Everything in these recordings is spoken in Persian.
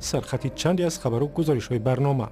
سرخط چندی از خبر و گزارش های برنامه.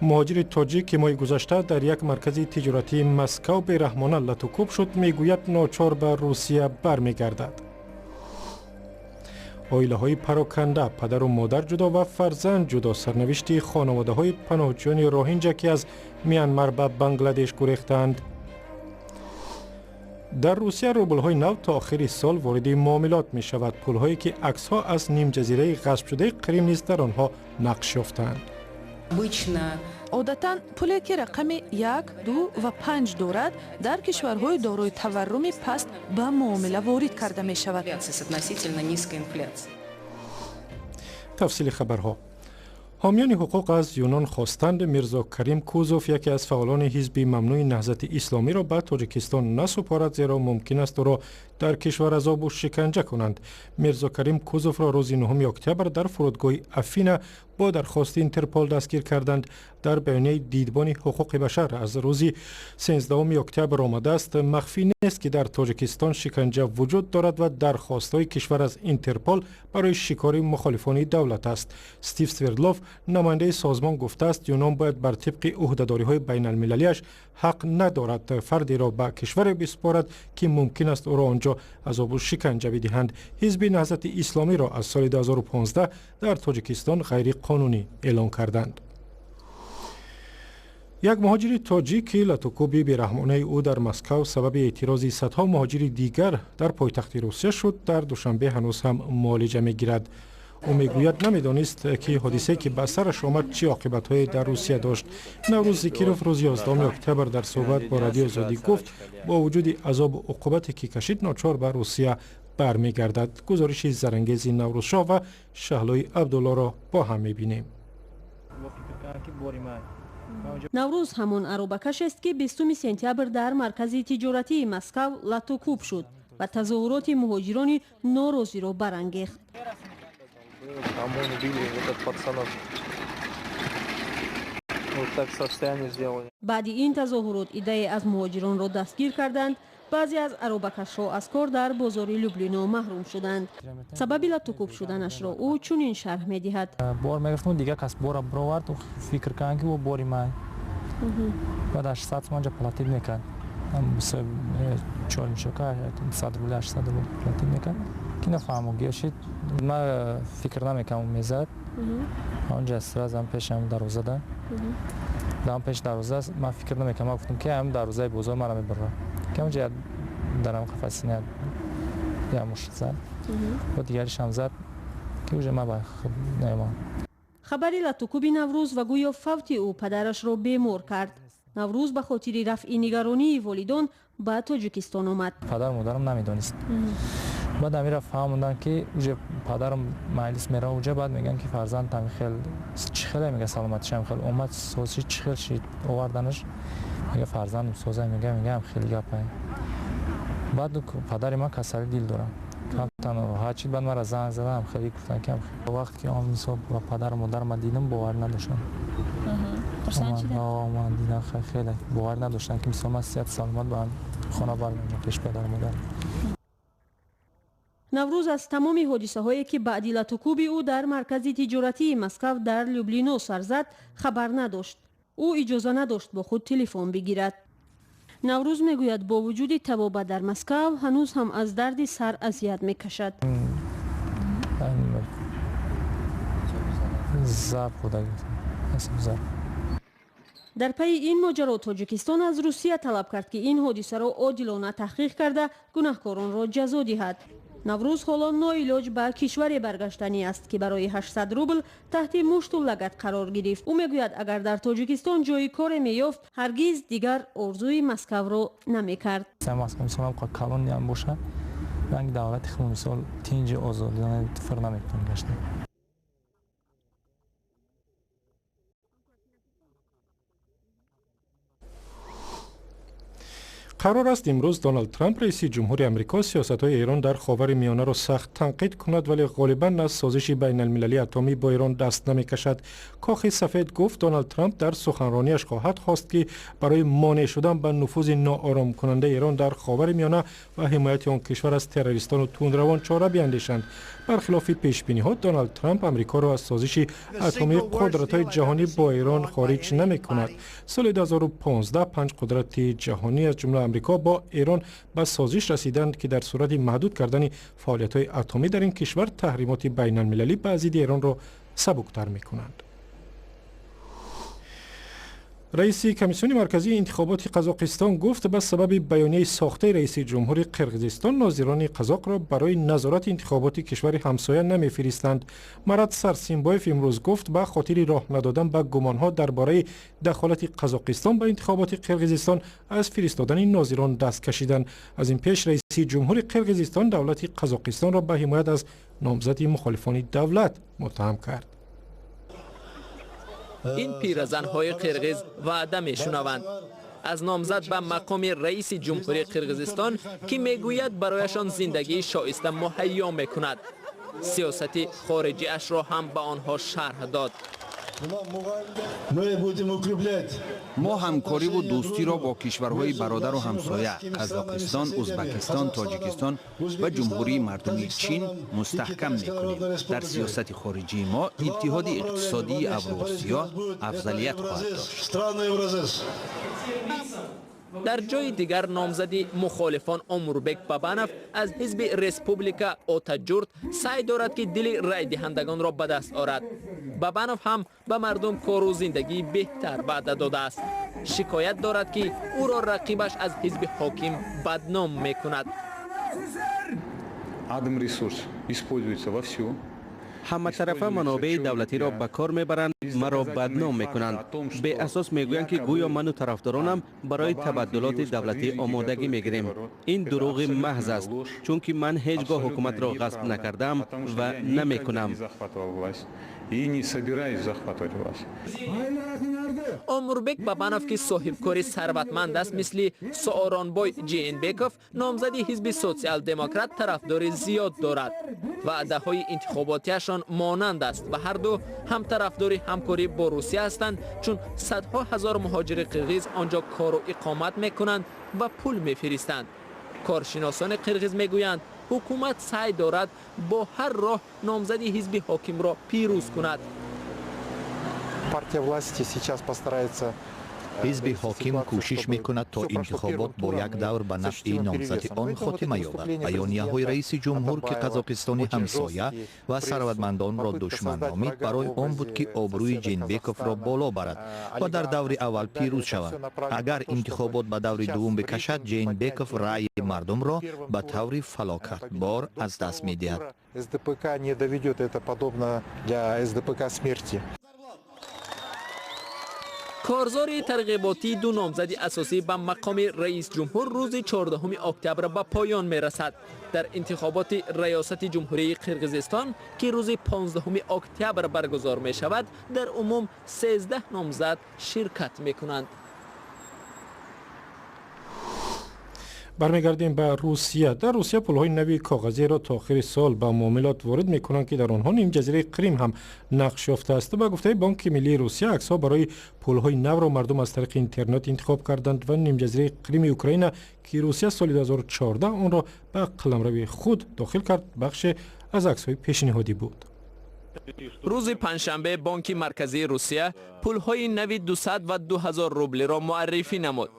مهاجر تاجیک که ماه گذشته در یک مرکز تجارتی مسکو بیرحمانه لطوکوب شد میگوید ناچار به روسیه برمیگردد. عائله های پراکنده، پدر و مادر جدا و فرزند جدا، سرنوشت خانواده های پناهجویان روهینجا که از میانمار به بنگلادش گریختند. در روسیه روبل های نو تا آخر سال وارد معاملات می شود. پول هایی که عکس ها از نیم جزیره غصب شده کریم نیز در آنها نقش یافتند. عادتاً پولی که رقم 1، 2 و 5 دارد در کشورهای دارای تورم پست به معامله وارد کرده می شود. تفصیل خبرها. حامیان حقوق از یونان خواستند میرزا کریم کوزوف، یکی از فعالان حزب ممنوع نهضت اسلامی را به تاجیکستان نسپارد، زیرا ممکن است او را در کشور عذاب و شکنجه کنند. میرزا کریم کوزوف را روز 9 اکتبر در فرودگاه افینا با درخواست اینترپول دستگیر کردند. در بیانیه دیدبان حقوق بشر از روز 13 اکتبر آمده است مخفی نیست که در تاجیکستان شکنجه وجود دارد و درخواست‌های کشور از اینترپول برای شکار مخالفان دولت است. استیو سوردلوف نماینده سازمان گفته است یونان باید بر طبق عهده‌داری‌های بین المللیش حق ندارد فردی را به کشور بسپارد که ممکن است او را آنجا عذاب و شکنجه بدهند. حزب نهضت اسلامی را از سال 2015 در تاجیکستان غیر قانونی اعلام کردند. یک مهاجر تاجیک لطوکوب بیرحمانه او در مسکو سبب اعتراض صدها مهاجر دیگر در پایتخت روسیه شد در دوشنبه هنوز هم معالجه می‌گیرد. او میگوید نمیدانست که حادثه که به سرش آمد چه عاقبت‌هایی در روسیه داشت. نوروز زکیروف روز 11 اکتبر در صحبت با رادیو آزادی گفت با وجود عذاب و عقوبتی که کشید ناچار به روسیه برمیگردد. گزارش زرانگیز نوروز شاه و شهلای عبدالله را با هم می‌بینیم. نوروز همون عروبکش است که 20 سپتامبر در مرکز تجارتی مسکو لطوکوب شد و تظاهرات مهاجران ناراضی را برانگیخت. بعد این تظاهرات ایده از مهاجران را دستگیر کردند. بعضی از عروبکش‌ها از کار در بازار لوبلینا محروم شدند. سبب لطوکوب شدنش را او چنین شرح می‌دهد. بار میگفتم دیگه کس بار برآورد و فکر کردن که او باری من بعد 800 منجا پلاتین میکرد. مثلا 4 میشکه 100 روبل 800 روبل پلاتین میکرد که نفهمم گیشید. من فکر نمیکنم میزد. اونجا استرازم پیشم دروازه ده. دام پیش دروازه من فکر نمیکنم گفتم که هم دروازه بزرگ مرا میبره. که اونجا درم قفس نه یا مشت زد و دیگرش هم زد که اونجا ما با نمی‌مان. خبری لطوکوب نوروز و گویا فوت او پدرش را بیمار کرد. نوروز به خاطر رفع نگرانی والدان به تاجیکستان آمد. پدر مادرم نمیدونست. بعد امیر فهمیدن که اونجا پدرم مجلس میره اونجا بعد میگن که فرزندم خیلی چخله میگه سلامتش هم خیلی اومد سوسی چخل شید آوردنش میگه فرزندم سوزه میگم خیلی گپه. بعد پدر من کسری دل داره. کامتان راحت شد بعد مرا زنگ زدم خیلی گفتن که وقتی که آمد صبح و پدر و مادر من دیدم باور نداشتن. من دیدم خیلی باور نداشتن که مثلا من صحت سلامت به خانه برمیگردم پیش پدر و مادر. نوروز از تمام حادثه هایی که بعد لطوکوب او در مرکز تجارتی مسکو در لوبلینا سر زد خبر نداشت. او اجازه نداشت با خود تلفن بگیرد. نوروز میگوید با وجود تبابت در مسکو هنوز هم از درد سر اذیت میکشد. در پی این ماجرا تاجیکستان از روسیه طلب کرد که این حادثه را عادلانه تحقیق کرده گناهکاران را جزا دهد. نوروز حالا ناعلاج به کشور برگشتنی است که برای 800 روبل تحت مشت و لگد قرار گرفت. او میگوید اگر در تاجیکستان جای کار میافت هرگز دیگر آرزوی مسکو را نمیکرد. مسکو مثلا کالون هم باشه رنگ دولت خود مثال تینج آزادانه فر نمیتونه گشته. قرار است امروز دونالد ترامپ رئیس جمهور امریکا سیاست‌های ایران در خاور میانه را سخت تنقید کند ولی غالباً از سازش بین المللی اتمی با ایران دست نمی‌کشد. کاخ سفید گفت دونالد ترامپ در سخنرانیش خواهد خواست که برای مانع شدن به نفوذ ناآرام کننده ایران در خاور میانه و حمایت آن کشور از تروریستان و تندروان چاره بیندیشند. برخلاف پیش‌بینی‌ها دونالد ترامپ آمریکا را از سازش اتمی قدرت‌های جهانی با ایران خارج نمی‌کند. سال 2015 5 قدرت جهانی از جمله آمریکا با ایران به سازش رسیدند که در صورت محدود کردن فعالیت‌های اتمی در این کشور تحریمات بین‌المللی به ضد ایران را سبک‌تر می‌کنند. رئیس کمیسیون مرکزی انتخابات قزاقستان گفت به سبب بیانیه ساخته رئیس جمهور قرقیزستان ناظران قزاق را برای نظارت انتخابات کشور همسایه نمی‌فرستند. مراد سرسیمبایف امروز گفت به خاطر راه ندادن به گمان‌ها درباره دخالت قزاقستان به انتخابات قرقیزستان از فرستادن ناظران دست کشیدند. از این پیش رئیس جمهور قرقیزستان دولت قزاقستان را به حمایت از نامزد مخالفان دولت متهم کرد. این پیرزن‌های قرقیز وعده می‌شنوند از نامزد به مقام رئیس جمهوری قرقیزستان که میگوید برایشان زندگی شایسته مهیا میکند. سیاست خارجی اش را هم به آنها شرح داد. ما همکاری و دوستی را با کشورهای برادر و همسایه قزاقستان، ازبکستان، تاجیکستان و جمهوری مردمی چین مستحکم می‌کنیم. در سیاست خارجی ما اتحاد اقتصادی اوراسیا افضلیت خواهد داشت. در جای دیگر نامزدی مخالفان اموربک بابانوف از حزب ریسپوبلیکا اوتاجورت سعی دارد که دل رای دهندگان را به دست آورد. بابانوف هم به مردم کار و زندگی بهتر وعده داده است. شکایت دارد که او را رقیبش از حزب حاکم بدنام میکند. همه طرفه منابع دولتی را به کار میبرند، مرا بدنام میکنند. به اساس میگویند که گویا من و طرفدارانم برای تبادلات دولتی آمادگی میگیریم. این دروغ محض است، چون که من هیچگاه حکومت را غصب نکردم و نمیکنم. اموربک بابانوف که صاحب کاری ثروتمند است مثل سوارانبای جینبکوف نامزدی حزب سوسیال دموکرات طرفدار زیاد دارد. وعده های انتخاباتیشان مانند است و هر دو هم طرفدار همکاری با روسیه هستند، چون صدها هزار مهاجر قرقیز آنجا کار و اقامت میکنند و پول میفرستند. کارشناسان قرقیز میگویند حکومت سعی دارد با هر راه نامزدی حزب حاکم را پیروز کند. حزب حاکم کوشش میکند تا انتخابات با یک دور به نفع نامزد آن خاتمه یابد. بیانیه‌های رئیس جمهور که قزاقستان همسایه و ثروتمندان را دشمن نامید برای آن بود که آبروی جینبکوف را بالا برد و در دور اول پیروز شود. اگر انتخابات به دور دوم بکشد، جینبکوف رأی مردم را به طور فلاکتبار از دست می‌دهد. کارزار ترغیباتی دو نامزد اساسی به مقام رئیس جمهور روز 14 اکتبر به پایان می رسد. در انتخابات ریاست جمهوری قرقیزستان که روز 15 اکتبر برگزار می شود، در عموم 13 نامزد شرکت می کنند. برمیگردیم به روسیه. در روسیه پولهای نوی کاغذی را تا آخر سال به معاملات وارد میکنند که در آنها نیم جزیره کریم هم نقش یافته است. به گفته بانک ملی روسیه، عکس‌ها برای پولهای نو را مردم از طریق اینترنت انتخاب کردند و نیم جزیره کریم اوکراین که روسیه سال 2014 آن را به قلمرو خود داخل کرد، بخش از عکس‌های پیشنهادی بود. روز پنجشنبه بانک مرکزی روسیه پولهای نوی 200 و 2000 روبل را معرفی نمود.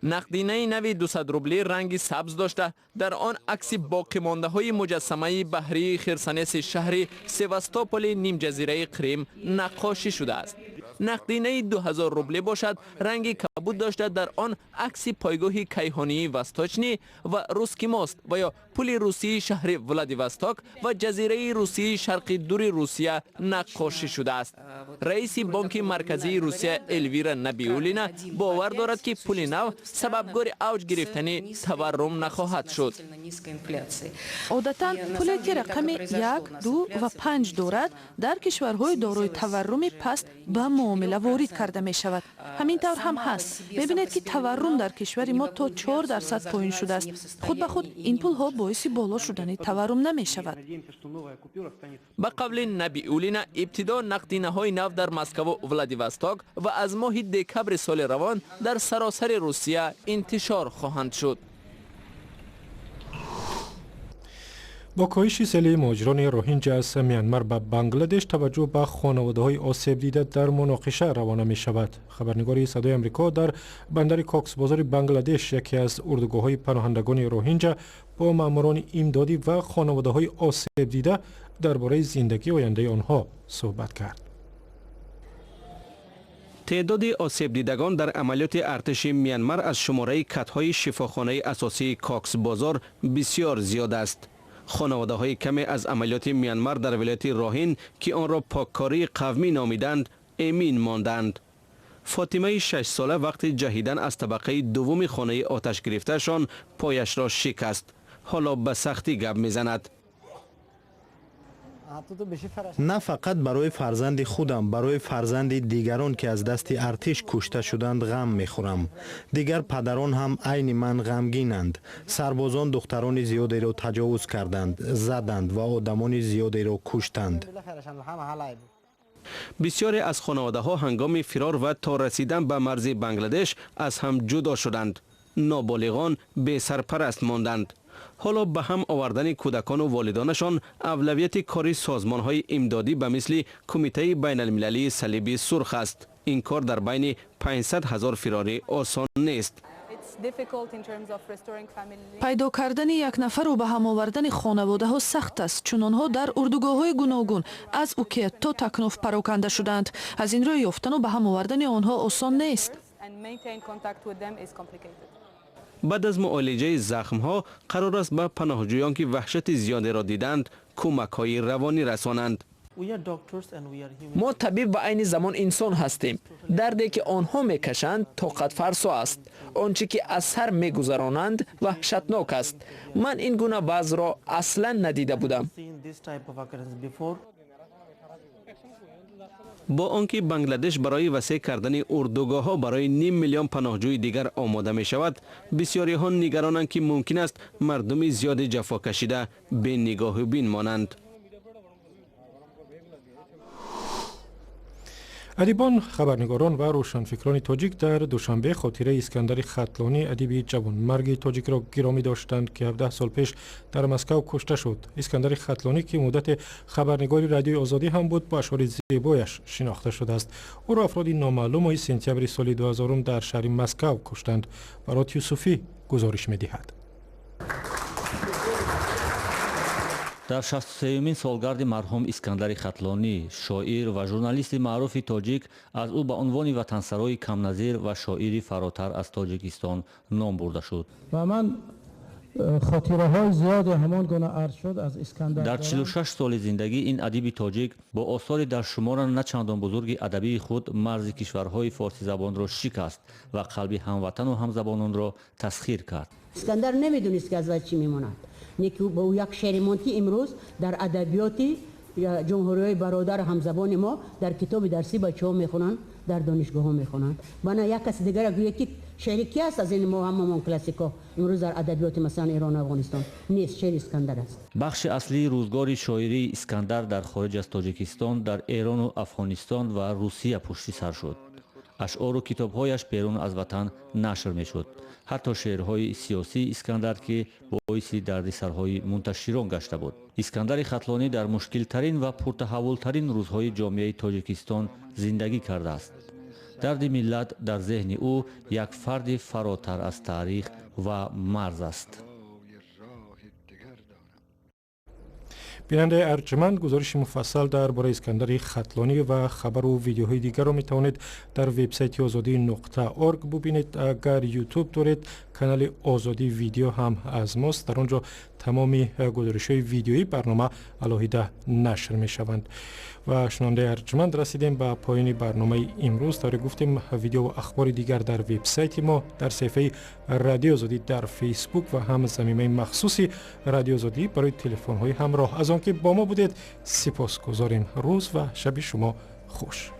نقدینه نوی 200 روبلی رنگ سبز داشته، در آن عکس باقی مانده های مجسمه بحری خرسانس شهر سواستوپول نیم جزیره کریم نقاشی شده است. نقدینه 2000 روبلی باشد، رنگ کبود داشته، در آن عکس پایگاه کیهانی وستاچنی و روسکی ماست و یا پل روسی شهر ولادیواستوک و جزیره روسی شرق دور روسیه نقاشی شده است. رئیس بانک مرکزی روسیه الویرا نبیولینا باور دارد که پول نو سببگار اوج گرفتن تورم نخواهد شد. عادتاً پولی که رقم 1، 2 و 5 دارد در کشورهای دارای تورم پست به معامله وارد کرده می شود. همین طور هم هست. ببینید که تورم در کشور ما تا 4% پایین شده است. خود به خود این پول ها باعث بالا شدن تورم نمی شود. به قول نبیولینا، ابتدا نقدینه های نو در مسکو و ولادیواستوک و از ماه دکبر سال روان در سراسر روسیه انتشار خواهند شد. با کاهش سیل مهاجران روهینجا از میانمار به بنگلادش توجه به خانواده‌های آسیب دیده در مناقشه روانه می شود. خبرنگاری صدای آمریکا در بندر کاکس بازار بنگلادش یکی از اردوگاه‌های پناهندگان روهینجا با ماموران امدادی و خانواده‌های آسیب دیده درباره زندگی آینده آنها صحبت کرد. تعداد آسیب دیدگان در عملیات ارتش میانمار از شماره کت‌های شفاخانه اساسی کاکس بازار بسیار زیاد است. خانواده های کمی از عملیات میانمار در ولایت راهین که آن را پاککاری قومی نامیدند امین ماندند. فاطمه 6 ساله وقتی جهیدن از طبقه دوم خانه آتش گرفتهشان پایش را شکست. حالا به سختی گپ میزند. نه فقط برای فرزند خودم، برای فرزند دیگران که از دست ارتش کشته شدند غم میخورم. دیگر پدران هم عین من غمگینند. سربازان دختران زیادی را تجاوز کردند، زدند و آدمان زیادی را کشتند. بسیاری از خانواده ها هنگام فرار و تا رسیدن به مرز بنگلادش از هم جدا شدند. نابالغان بی سرپرست ماندند. حالا به هم آوردن کودکان و والدانشان اولویت کاری سازمان‌های امدادی به مثل کمیته بین المللی صلیب سرخ است. این کار در بین 500,000 فراری آسان نیست. پیدا کردن یک نفر و به هم آوردن خانواده ها سخت است، چون آنها در اردوگاه های گوناگون از اوکیت تا تکنوف پراکنده شدند. از این روی یافتن و به هم آوردن آنها آسان نیست. بعد از معالجه زخم‌ها قرار است به پناهجویان که وحشت زیادی را دیدند کمک‌های روانی رسانند. ما طبیب و عین زمان انسان هستیم. دردی که آنها میکشند طاقت فرسا است. آنچه که از سر میگذرانند وحشتناک است. من این گونه وضع را اصلا ندیده بودم. با آنکه بنگلادش برای وسیع کردن اردوگاه‌ها برای نیم میلیون پناهجوی دیگر آماده می شود، بسیاری ها نگرانند که ممکن است مردم زیاد جفا کشیده به نگاه و بین مانند. ادیبان، خبرنگاران و روشنفکران تاجیک در دوشنبه خاطره اسکندر خطلانی ادیب جوانمرگ تاجیک را گرامی داشتند که 17 سال پیش در مسکو کشته شد. اسکندر خطلانی که مدت خبرنگار رادیوی آزادی هم بود با اشعار زیبایش شناخته شده است. او را افرادی نامعلوم ماه سپتامبر سال 2000 در شهر مسکو کشتند. برات یوسفی گزارش می‌دهد. در 63مین سالگرد مرحوم اسکندر خطلانی، شاعر و ژورنالیست معروف تاجیک، از او به عنوان وطنسرای کم نظیر و شاعری فراتر از تاجیکستان نام برده شد. و من خاطره های زیاد همان گونه عرض شد از اسکندر. در 46 سال زندگی این ادیب تاجیک با آثار در شمار نه چندان بزرگ ادبی خود مرز کشورهای فارسی زبان را شکست و قلب هموطن و همزبانان را تسخیر کرد. اسکندر نمیدونست که از چی میموند. نیکی با او یک شعر مانتی امروز در ادبیات جمهوری برادر همزبان ما در کتاب درسی بچه‌ها میخونن، در دانشگاه ها میخونن. بنا یک کس دیگر گوید که شعر کی است از این ما هممون کلاسیکا امروز در ادبیات مثلا ایران و افغانستان نیست، شعر اسکندر است. بخش اصلی روزگار شاعری اسکندر در خارج از تاجیکستان در ایران و افغانستان و روسیه پشتی سر شد. اشعار و کتابهایش بیرون از وطن نشر میشد. حتی شعرهای سیاسی اسکندر که باعث دردسرهای منتشران گشته بود. اسکندر خطلانی در مشکل ترین و پرتحول ترین روزهای جامعه تاجیکستان زندگی کرده است. درد ملت در ذهن او یک فرد فراتر از تاریخ و مرز است. بیننده ارجمند، گزارش مفصل درباره اسکندر خطلانی و خبر و ویدیوهای دیگر را میتوانید در وبسایت azadi.org ببینید. اگر یوتیوب دارید کانال آزادی ویدیو هم از ماست، در آنجا تمامی گزارش‌های ویدیویی برنامه علاهیده نشر می‌شوند. و شنونده ارجمند، رسیدیم به پایان برنامه امروز. تا گفتیم ویدیو و اخبار دیگر در وبسایت ما، در صفحه رادیو آزادی در فیسبوک و هم صمیمه مخصوصی رادیو آزادی برای تلفن‌های همراه. از آنکه با ما بودید سپاسگزاریم. روز و شب شما خوش.